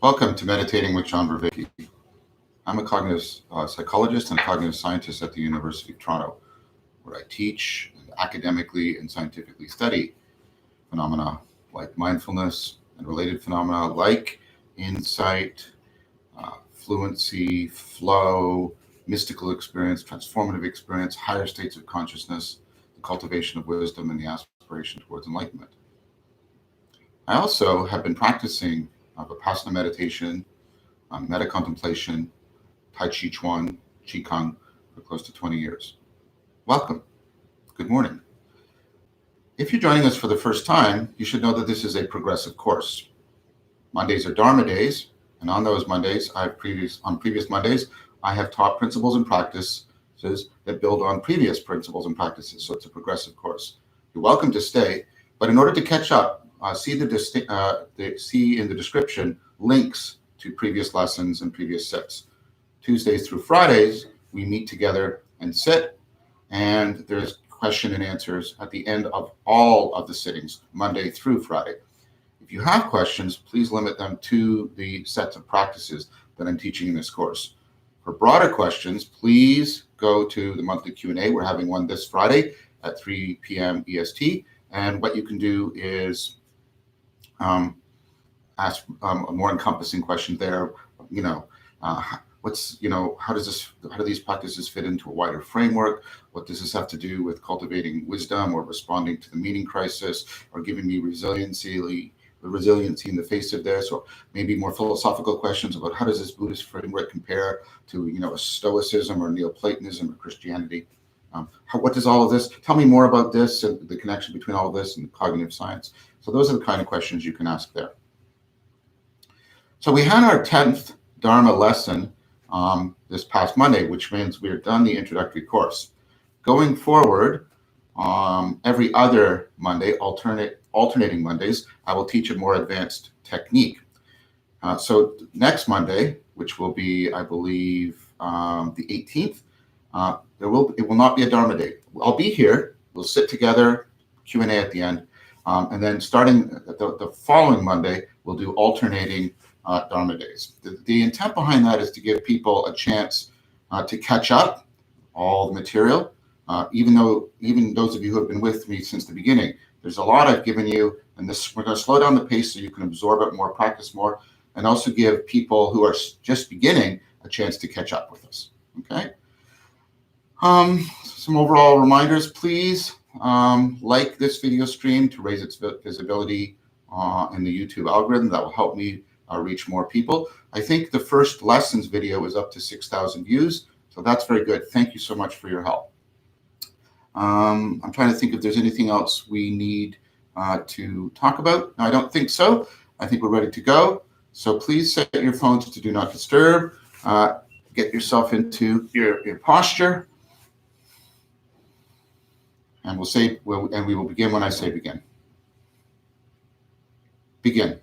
Welcome to Meditating with John Vervaeke. I'm a cognitive psychologist and cognitive scientist at the University of Toronto, where I teach and academically and scientifically study phenomena like mindfulness and related phenomena like insight, fluency, flow, mystical experience, transformative experience, higher states of consciousness, the cultivation of wisdom, and the aspiration towards enlightenment. I also have been practicing Vipassana meditation, metta contemplation, Tai Chi Chuan, Qi Kong for close to 20 years. Welcome. Good morning. If you're joining us for the first time, you should know that this is a progressive course. Mondays are Dharma days, and on those Mondays, on previous Mondays, I have taught principles and practices that build on previous principles and practices. So it's a progressive course. You're welcome to stay, but in order to catch up, see in the description links to previous lessons and previous sets. Tuesdays through Fridays, we meet together and sit, and there's question and answers at the end of all of the sittings, Monday through Friday. If you have questions, please limit them to the sets of practices that I'm teaching in this course. For broader questions, please go to the monthly Q&A. We're having one this Friday at 3 p.m. EST, and what you can do is ask a more encompassing question there. How do these practices fit into a wider framework? What does this have to do with cultivating wisdom or responding to the meaning crisis or giving me resiliency in the face of this? Or maybe more philosophical questions about how does this Buddhist framework compare to, a Stoicism or Neoplatonism or Christianity? What does all of this, tell me more about this and the connection between all of this and cognitive science. So those are the kind of questions you can ask there. So we had our 10th Dharma lesson this past Monday, which means we're done the introductory course. Going forward, every other Monday, alternating Mondays, I will teach a more advanced technique. So next Monday, which will be, I believe, the 18th, it will not be a Dharma day. I'll be here. We'll sit together, Q&A at the end, and then starting the following Monday, we'll do alternating Dharma days. The intent behind that is to give people a chance to catch up all the material, even those of you who have been with me since the beginning. There's a lot I've given you, and we're going to slow down the pace so you can absorb it more, practice more, and also give people who are just beginning a chance to catch up with us. Okay. Some overall reminders, please like this video stream to raise its visibility in the YouTube algorithm. That will help me reach more people. I think the first lessons video is up to 6,000 views, so that's very good. Thank you so much for your help. I'm trying to think if there's anything else we need to talk about. No, I don't think so. I think we're ready to go. So please set your phones to do not disturb. Get yourself into your posture. And we will begin when I say begin. Begin.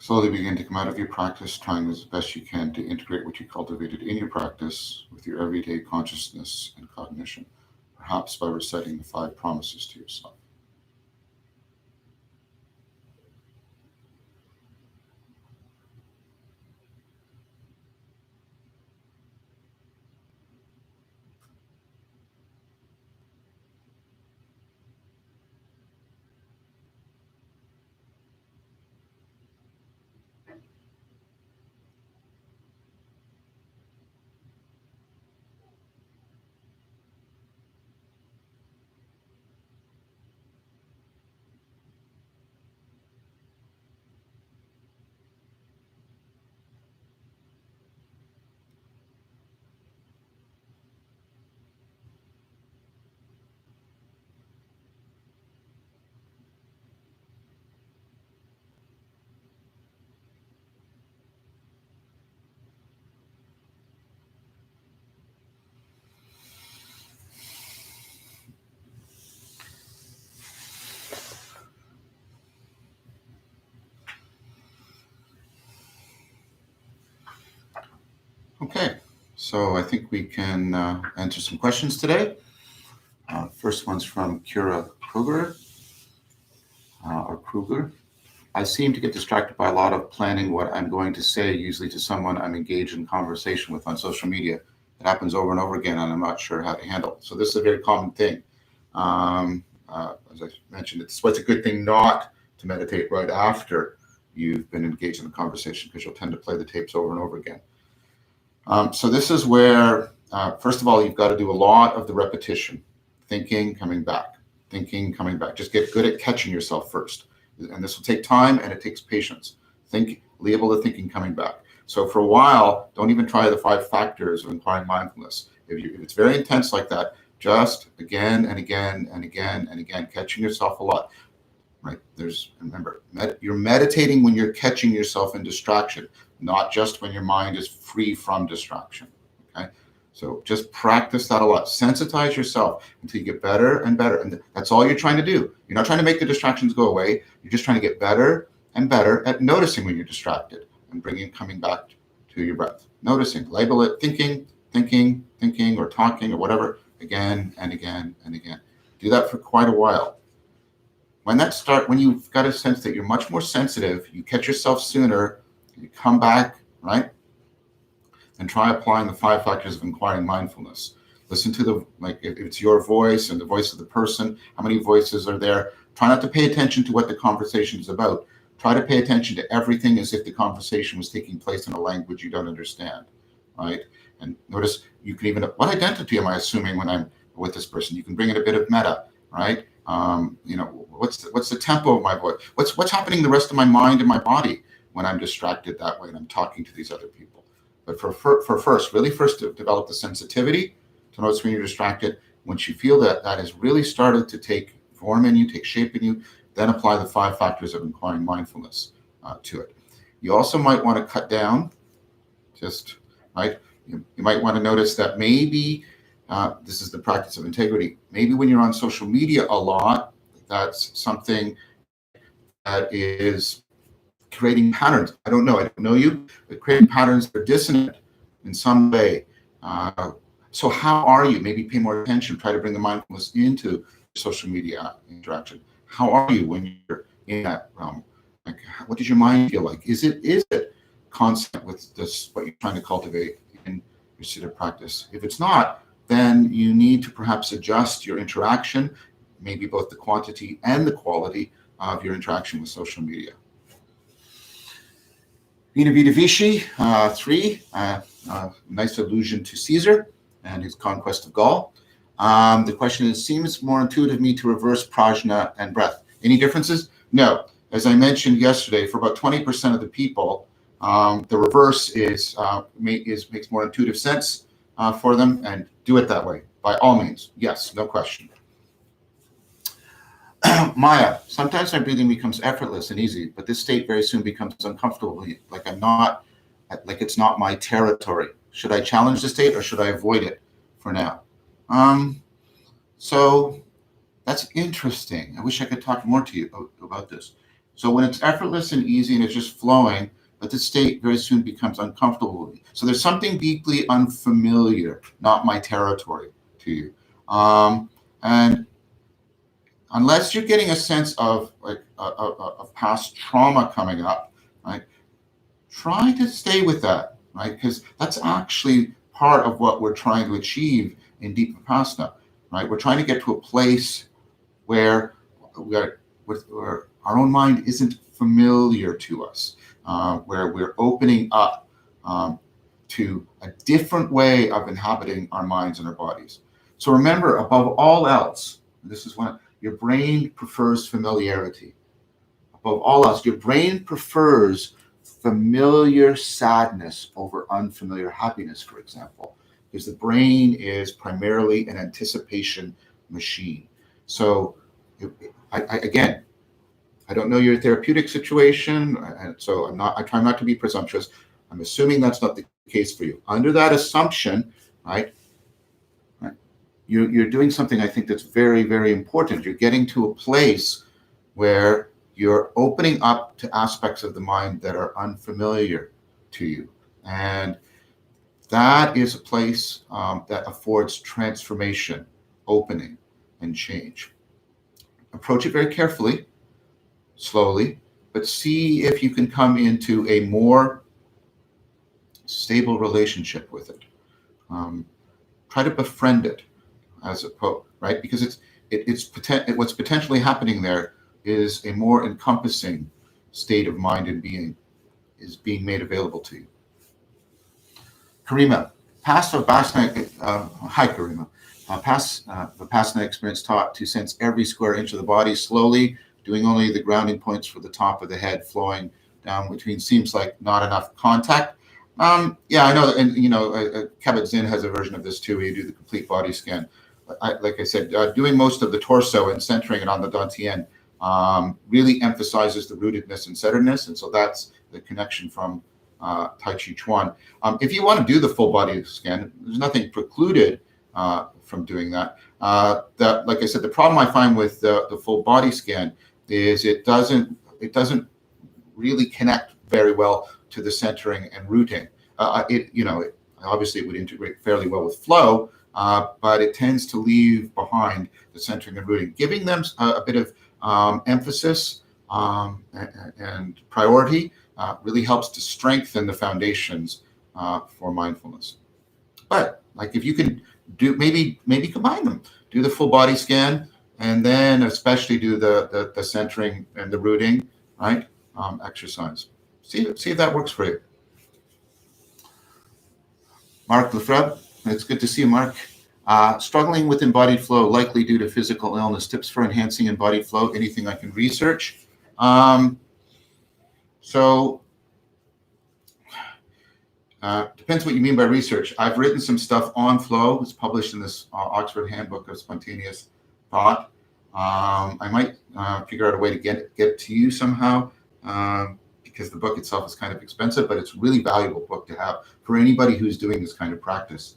Slowly begin to come out of your practice, trying as best you can to integrate what you cultivated in your practice with your everyday consciousness and cognition, perhaps by reciting the 5 promises to yourself. Okay, so I think we can answer some questions today. First one's from Kira Kruger, or Kruger. I seem to get distracted by a lot of planning what I'm going to say, usually to someone I'm engaged in conversation with on social media. It happens over and over again, and I'm not sure how to handle it. So this is a very common thing. As I mentioned, it's a good thing not to meditate right after you've been engaged in a conversation, because you'll tend to play the tapes over and over again. So this is where, first of all, you've got to do a lot of the repetition, thinking, coming back, thinking, coming back. Just get good at catching yourself first. And this will take time, and it takes patience. Label the thinking coming back. So for a while, don't even try the 5 factors of inquiring mindfulness. If it's very intense like that, just again and again and again and again, catching yourself a lot. Right? Remember, you're meditating when you're catching yourself in distraction, not just when your mind is free from distraction. Okay? So just practice that a lot. Sensitize yourself until you get better and better. And that's all you're trying to do. You're not trying to make the distractions go away. You're just trying to get better and better at noticing when you're distracted and coming back to your breath. Noticing, label it, thinking, or talking, or whatever, again and again and again. Do that for quite a while. When you've got a sense that you're much more sensitive, you catch yourself sooner, you come back, right? And try applying the 5 factors of inquiring mindfulness. Listen to if it's your voice and the voice of the person, how many voices are there? Try not to pay attention to what the conversation is about. Try to pay attention to everything as if the conversation was taking place in a language you don't understand, right? And notice you can even, what identity am I assuming when I'm with this person? You can bring in a bit of meta, right? What's the tempo of my voice? What's happening in the rest of my mind and my body when I'm distracted that way and I'm talking to these other people? But first to develop the sensitivity to notice when you're distracted. Once you feel that has really started to take form in you, take shape in you, then apply the 5 factors of inquiring mindfulness to it. You also might want to cut down, right? You might want to notice that maybe this is the practice of integrity. Maybe when you're on social media a lot, that's something that is creating patterns. I don't know you, but creating patterns that are dissonant in some way. So how are you? Maybe pay more attention. Try to bring the mindfulness into social media interaction. How are you when you're in that realm? Like, what does your mind feel like? Is it constant with this, what you're trying to cultivate in your Siddha practice? If it's not, then you need to perhaps adjust your interaction, maybe both the quantity and the quality of your interaction with social media. Vina Vici, 3, nice allusion to Caesar and his conquest of Gaul. The question is, seems more intuitive to me to reverse prajna and breath. Any differences? No. As I mentioned yesterday, for about 20% of the people, the reverse makes more intuitive sense for them, and do it that way, by all means. Yes, no question. Maya, sometimes my breathing becomes effortless and easy, but this state very soon becomes uncomfortable, like it's not my territory. Should I challenge the state or should I avoid it for now? So that's interesting. I wish I could talk more to you about this. So when it's effortless and easy and it's just flowing, but the state very soon becomes uncomfortable. So there's something deeply unfamiliar, not my territory, to you. And unless you're getting a sense of like a past trauma coming up, right? Try to stay with that, right? Because that's actually part of what we're trying to achieve in deep vipassana, right? We're trying to get to a place where our own mind isn't familiar to us, where we're opening up to a different way of inhabiting our minds and our bodies. So remember, above all else, this is when your brain prefers familiarity. Above all else, your brain prefers familiar sadness over unfamiliar happiness, for example, because the brain is primarily an anticipation machine. So, again, I don't know your therapeutic situation, and so I try not to be presumptuous. I'm assuming that's not the case for you. Under that assumption, right, you're doing something I think that's very, very important. You're getting to a place where you're opening up to aspects of the mind that are unfamiliar to you. And that is a place that affords transformation, opening, and change. Approach it very carefully, slowly, but see if you can come into a more stable relationship with it. Try to befriend it as opposed, right? Because what's potentially happening there is a more encompassing state of mind and being is being made available to you. Karima, past Vipassana, hi Karima. Past Vipassana experience taught to sense every square inch of the body slowly, doing only the grounding points for the top of the head, flowing down between seems like not enough contact. Yeah, I know, and Kabat-Zinn has a version of this too, where you do the complete body scan. Like I said, doing most of the torso and centering it on the dantian really emphasizes the rootedness and centeredness, and so that's the connection from Tai Chi Chuan. If you want to do the full body scan, there's nothing precluded from doing that. Like I said, the problem I find with the full body scan is it doesn't really connect very well to the centering and rooting. It obviously it would integrate fairly well with flow, but it tends to leave behind the centering and rooting. Giving them a bit of emphasis and priority really helps to strengthen the foundations for mindfulness. But like if you can do maybe combine them, do the full body scan, and then especially do the centering and the rooting, right? Exercise. See if that works for you. Mark Lefebvre, it's good to see you, Mark. Struggling with embodied flow, likely due to physical illness. Tips for enhancing embodied flow, anything I can research. Depends what you mean by research. I've written some stuff on flow. It's published in this Oxford Handbook of Spontaneous Thought. I might figure out a way to get it to you somehow, because the book itself is kind of expensive, but it's a really valuable book to have for anybody who's doing this kind of practice.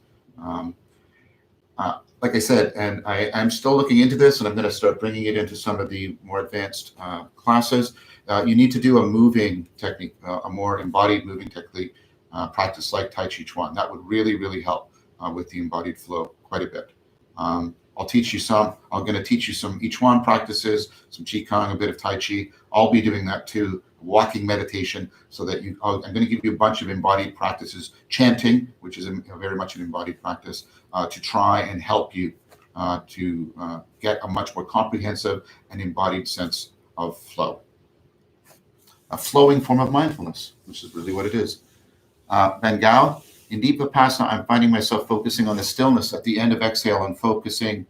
Like I said, and I'm still looking into this, and I'm going to start bringing it into some of the more advanced classes. You need to do a moving technique, a more embodied moving technique practice like Tai Chi Chuan. That would really, really help with the embodied flow quite a bit. I'll teach you some. I'm going to teach you some I Chuan practices, some Qigong, a bit of Tai Chi. I'll be doing that too, walking meditation, so that I'm going to give you a bunch of embodied practices, chanting, which is very much an embodied practice, to try and help you to get a much more comprehensive and embodied sense of flow. A flowing form of mindfulness, which is really what it is. Bengal, in deep Vipassana, I'm finding myself focusing on the stillness at the end of exhale and focusing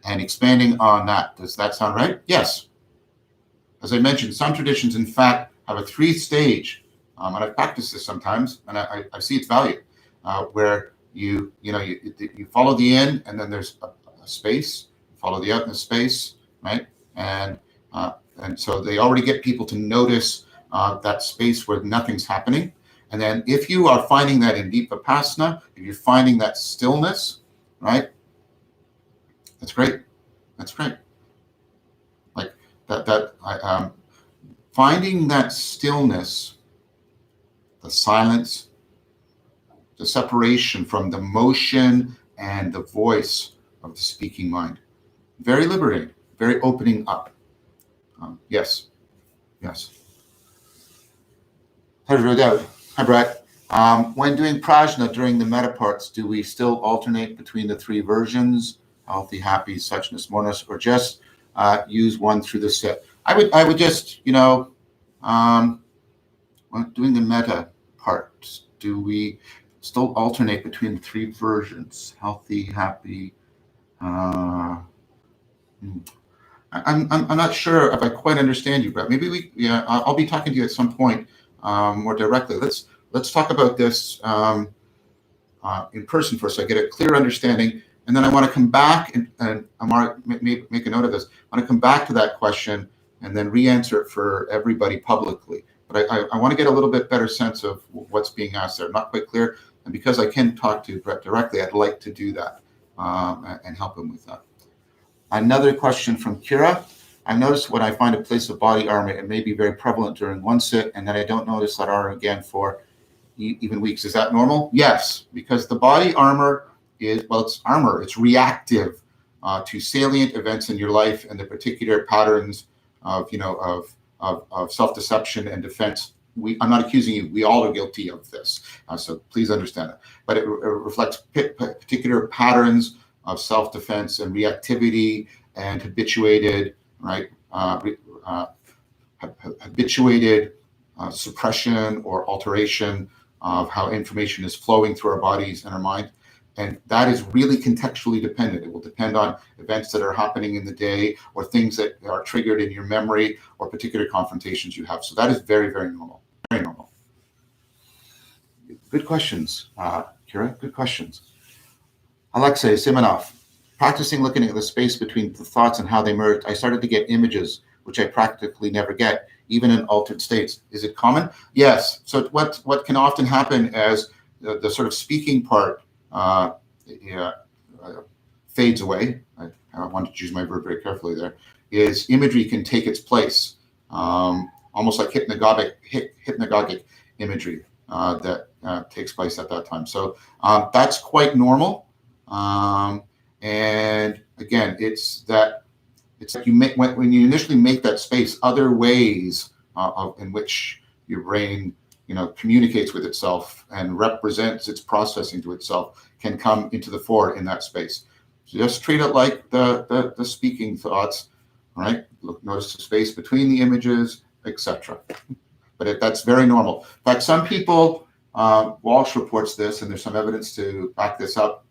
and expanding on that. Does that sound right? Yes. As I mentioned, some traditions, in fact, have a 3-stage, and I've practiced this sometimes, and I see its value, where you follow the in, and then there's a space, follow the out in a space, right? And so they already get people to notice that space where nothing's happening. And then if you are finding that in deep Vipassana, if you're finding that stillness, right? That's great. That's great. Like that finding that stillness, the silence, the separation from the motion and the voice of the speaking mind. Very liberating, very opening up. Yes. Hi, Brett. When doing prajna during the metta parts, do we still alternate between the three versions, healthy, happy, suchness, moreness, or just use one through the sit? I would just, when doing the metta parts, do we still alternate between the three versions, healthy, happy? I'm not sure if I quite understand you, Brett. Maybe I'll be talking to you at some point more directly. Let's talk about this in person first, so I get a clear understanding, and then I want to come back and I want to make a note of this. I want to come back to that question and then re-answer it for everybody publicly. But I want to get a little bit better sense of what's being asked there. Not quite clear, and because I can talk to Brett directly, I'd like to do that and help him with that. Another question from Kira. I noticed when I find a place of body armor, it may be very prevalent during one sit, and then I don't notice that armor again for even weeks. Is that normal? Yes, because the body armor it's armor. It's reactive to salient events in your life and the particular patterns of self-deception and defense. I'm not accusing you. We all are guilty of this, so please understand that. But it reflects particular patterns of self-defense and reactivity and habituated suppression or alteration of how information is flowing through our bodies and our mind. And that is really contextually dependent. It will depend on events that are happening in the day or things that are triggered in your memory or particular confrontations you have. So that is very, very normal. Very normal. Good questions, Kira. Good questions. Alexei Simonov. Practicing looking at the space between the thoughts and how they merge, I started to get images, which I practically never get, even in altered states. Is it common? Yes. So what can often happen as the sort of speaking part fades away, I want to choose my verb very carefully there, is imagery can take its place, almost like hypnagogic imagery that takes place at that time. So that's quite normal. And again, it's like you make when you initially make that space, other ways in which your brain communicates with itself and represents its processing to itself can come into the fore in that space. So just treat it like the speaking thoughts, right? Notice the space between the images, etc. But that's very normal. In fact, some people, Walsh reports this, and there's some evidence to back this up,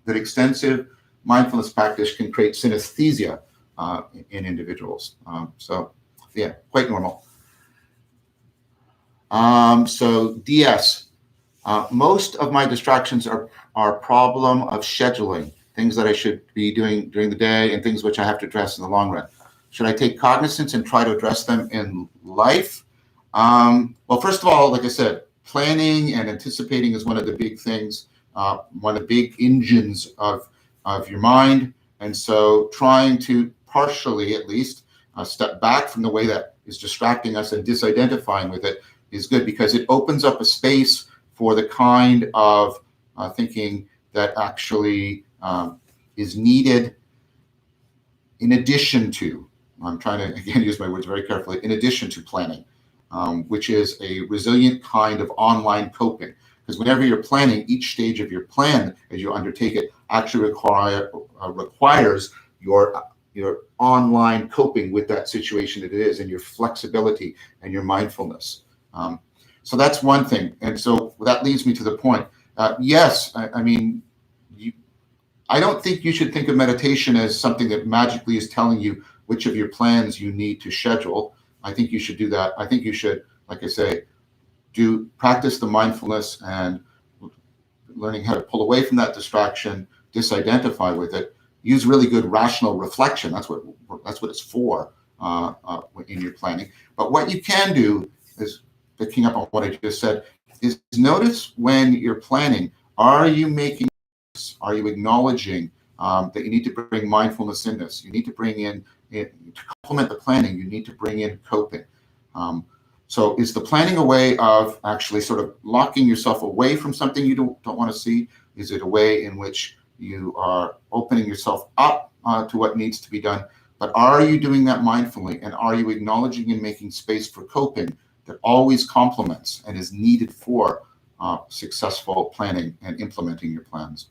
that extensive mindfulness practice can create synesthesia in individuals. So yeah, quite normal. So DS, most of my distractions are problem of scheduling, things that I should be doing during the day and things which I have to address in the long run. Should I take cognizance and try to address them in life? Well, first of all, like I said, planning and anticipating is one of the big things, one of the big engines of your mind. And so trying to partially, at least, step back from the way that is distracting us and disidentifying with it is good, because it opens up a space for the kind of thinking that actually is needed in addition to, I'm trying to, again, use my words very carefully, in addition to planning, which is a resilient kind of online coping. Because whenever you're planning, each stage of your plan as you undertake it actually requires your online coping with that situation that it is, and your flexibility and your mindfulness. So that's one thing. And so that leads me to the point. Yes, I mean, I don't think you should think of meditation as something that magically is telling you which of your plans you need to schedule. I think you should do that. I think you should, like I say, practice the mindfulness and learning how to pull away from that distraction, disidentify with it, use really good rational reflection. That's what it's for in your planning. But what you can do is, picking up on what I just said, is notice when you're planning, are you acknowledging that you need to bring mindfulness in this? You need to bring in, to complement the planning, you need to bring in coping. So is the planning a way of actually sort of locking yourself away from something you don't want to see? Is it a way in which you are opening yourself up to what needs to be done? But are you doing that mindfully? And are you acknowledging and making space for coping that always complements and is needed for successful planning and implementing your plans?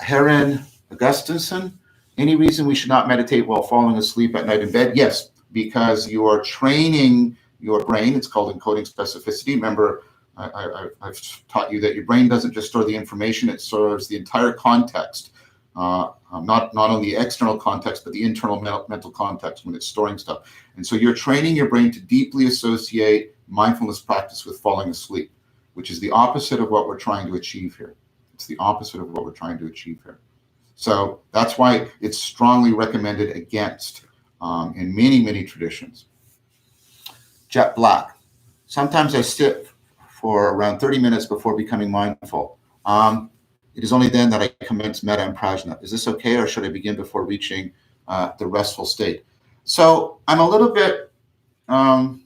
Heron Augustinson, any reason we should not meditate while falling asleep at night in bed? Yes, because you are training your brain. It's called encoding specificity. Remember, I've taught you that your brain doesn't just store the information, it stores the entire context, not only the external context, but the internal mental context when it's storing stuff. And so you're training your brain to deeply associate mindfulness practice with falling asleep, which is the opposite of what we're trying to achieve here. It's the opposite of what we're trying to achieve here. So that's why it's strongly recommended against in many, many traditions. Jet Black. Sometimes I sit for around 30 minutes before becoming mindful. It is only then that I commence metta and prajna. Is this okay, or should I begin before reaching the restful state? So I'm a little bit, I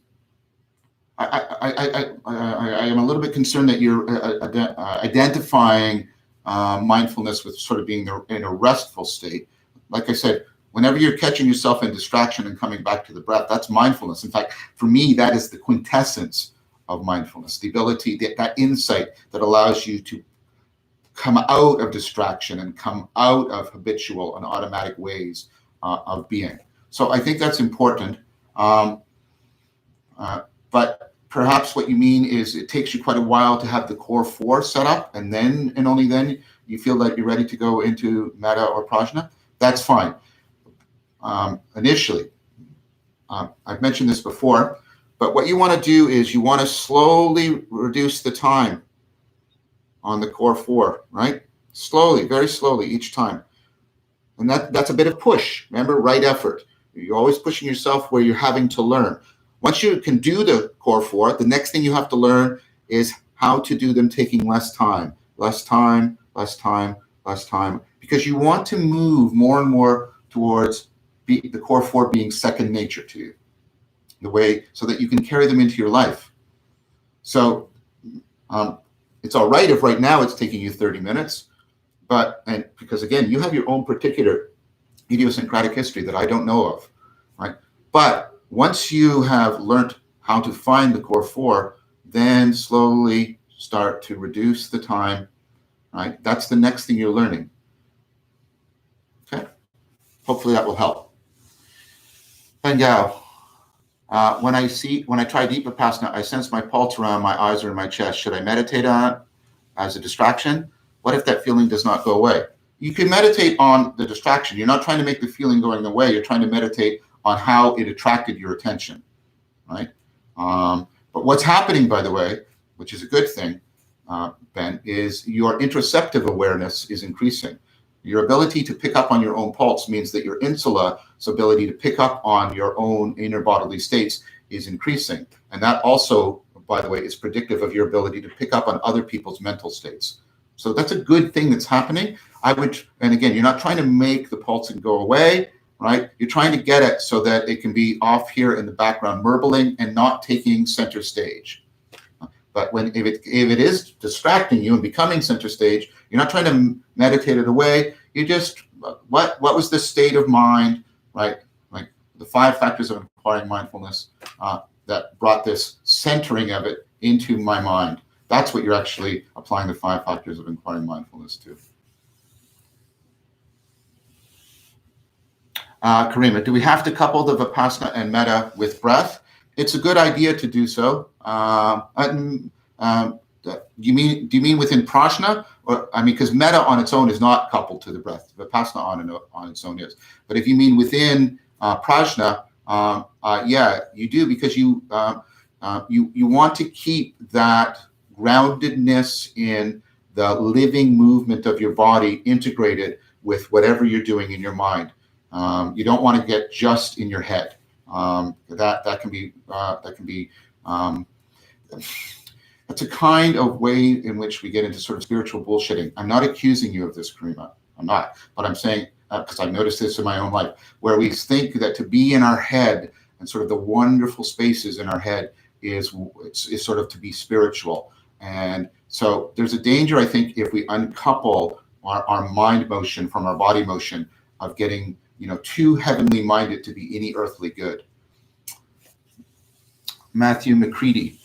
am a little bit concerned that you're identifying mindfulness with sort of being in a restful state. Like I said, whenever you're catching yourself in distraction and coming back to the breath, that's mindfulness. In fact, for me, that is the quintessence of mindfulness, the ability, that insight that allows you to come out of distraction and come out of habitual and automatic ways of being. So I think that's important. But perhaps what you mean is it takes you quite a while to have the core four set up, and then and only then you feel that you're ready to go into metta or prajna. That's fine. Initially, I've mentioned this before, but what you want to do is you want to slowly reduce the time on the core four, right? Slowly, very slowly each time. And that's a bit of push. Remember, right effort. You're always pushing yourself where you're having to learn. Once you can do the core four, the next thing you have to learn is how to do them taking less time, because you want to move more and more towards the core four being second nature to you, so that you can carry them into your life. So it's all right if right now it's taking you 30 minutes, and because again, you have your own particular idiosyncratic history that I don't know of, right? But once you have learned how to find the core four, then slowly start to reduce the time, right? That's the next thing you're learning. Okay, hopefully that will help. And yeah, when I try deep vipassana, I sense my pulse around my eyes or in my chest. Should I meditate on it as a distraction? What if that feeling does not go away? You can meditate on the distraction. You're not trying to make the feeling going away. You're trying to meditate on how it attracted your attention, right? But what's happening, by the way, which is a good thing, Ben, is your interoceptive awareness is increasing. Your ability to pick up on your own pulse means that your insula's ability to pick up on your own inner bodily states is increasing. And that also, by the way, is predictive of your ability to pick up on other people's mental states. So that's a good thing that's happening. And again, you're not trying to make the pulsing go away, right? You're trying to get it so that it can be off here in the background, murbling and not taking center stage. But if it is distracting you and becoming center stage, you're not trying to meditate it away. You just, what was the state of mind, right? Like the 5 factors of acquiring mindfulness that brought this centering of it into my mind. That's what you're actually applying the 5 factors of acquiring mindfulness to. Karima, do we have to couple the vipassana and metta with breath? It's a good idea to do so. Do you mean within prajna? Or because metta on its own is not coupled to the breath. Vipassana on its own is. But if you mean within prajna, yeah, you do, because you want to keep that groundedness in the living movement of your body integrated with whatever you're doing in your mind. You don't want to get just in your head. That can be that's a kind of way in which we get into sort of spiritual bullshitting. I'm not accusing you of this, Karima. I'm not. But I'm saying, because I've noticed this in my own life, where we think that to be in our head and sort of the wonderful spaces in our head is sort of to be spiritual. And so there's a danger, I think, if we uncouple our mind motion from our body motion of getting, too heavenly minded to be any earthly good. Matthew McCready,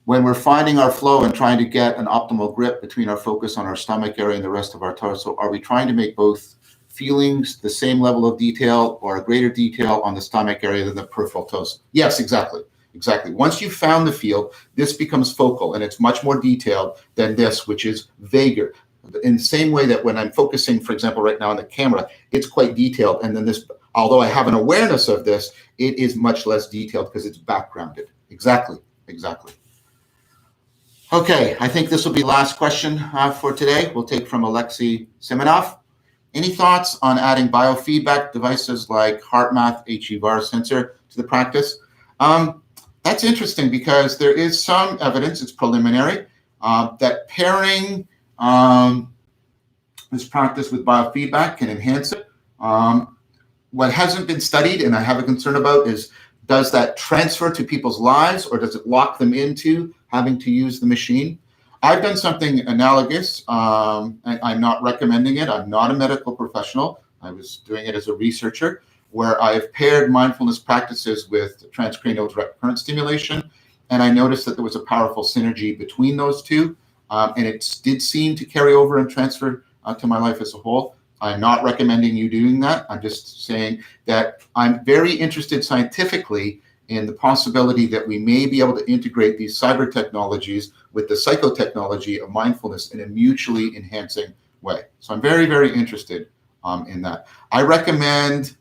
when we're finding our flow and trying to get an optimal grip between our focus on our stomach area and the rest of our torso, are we trying to make both feelings the same level of detail or a greater detail on the stomach area than the peripheral torso? Yes, exactly. Exactly. Once you've found the field, this becomes focal and it's much more detailed than this, which is vaguer. In the same way that when I'm focusing, for example, right now on the camera, it's quite detailed. And then this, although I have an awareness of this, it is much less detailed because it's backgrounded. Exactly. Exactly. Okay, I think this will be last question for today. We'll take from Alexei Simonov. Any thoughts on adding biofeedback devices like HeartMath HEVAR sensor to the practice? That's interesting because there is some evidence, it's preliminary, that pairing this practice with biofeedback can enhance it. What hasn't been studied, and I have a concern about, is does that transfer to people's lives or does it lock them into having to use the machine? I've done something analogous. I'm not recommending it. I'm not a medical professional. I was doing it as a researcher, where I've paired mindfulness practices with transcranial direct current stimulation. And I noticed that there was a powerful synergy between those two. And it did seem to carry over and transfer to my life as a whole. I'm not recommending you doing that. I'm just saying that I'm very interested scientifically in the possibility that we may be able to integrate these cyber technologies with the psychotechnology of mindfulness in a mutually enhancing way. So I'm very, very interested in that. I recommend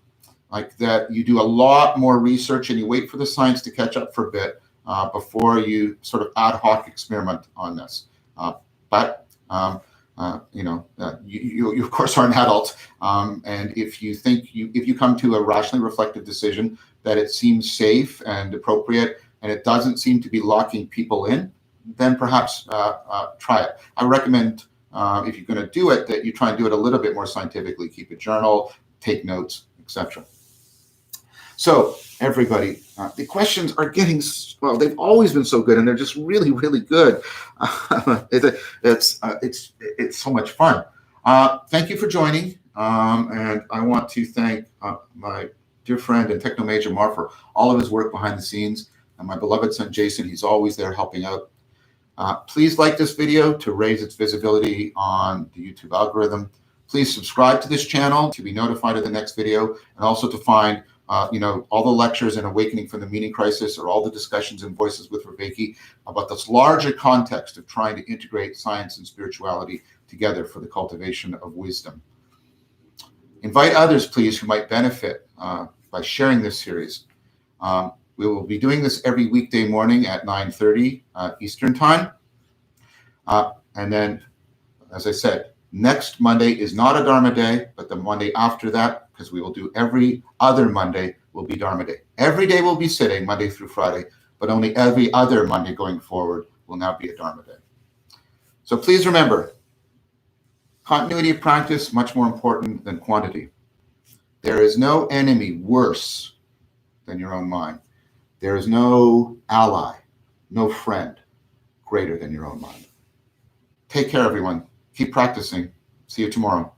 that you do a lot more research and you wait for the science to catch up for a bit before you sort of ad hoc experiment on this. You of course are an adult, and if you think if you come to a rationally reflective decision that it seems safe and appropriate, and it doesn't seem to be locking people in, then perhaps try it. I recommend if you're going to do it, that you try and do it a little bit more scientifically. Keep a journal, take notes, etc. So everybody, the questions are getting, well, they've always been so good, and they're just really, really good. It's so much fun. Thank you for joining, and I want to thank my dear friend and techno major Mar for all of his work behind the scenes, and my beloved son Jason. He's always there helping out. Please like this video to raise its visibility on the YouTube algorithm. Please subscribe to this channel to be notified of the next video, and also to find all the lectures in Awakening from the Meaning Crisis, or all the discussions and voices with Vervaeke about this larger context of trying to integrate science and spirituality together for the cultivation of wisdom. Invite others, please, who might benefit by sharing this series. We will be doing this every weekday morning at 9:30 Eastern Time. And then, as I said, next Monday is not a Dharma day, but the Monday after that, because we will do every other Monday will be Dharma day. Every day will be sitting, Monday through Friday, but only every other Monday going forward will now be a Dharma day. So please remember, continuity of practice, much more important than quantity. There is no enemy worse than your own mind. There is no ally, no friend greater than your own mind. Take care, everyone. Keep practicing. See you tomorrow.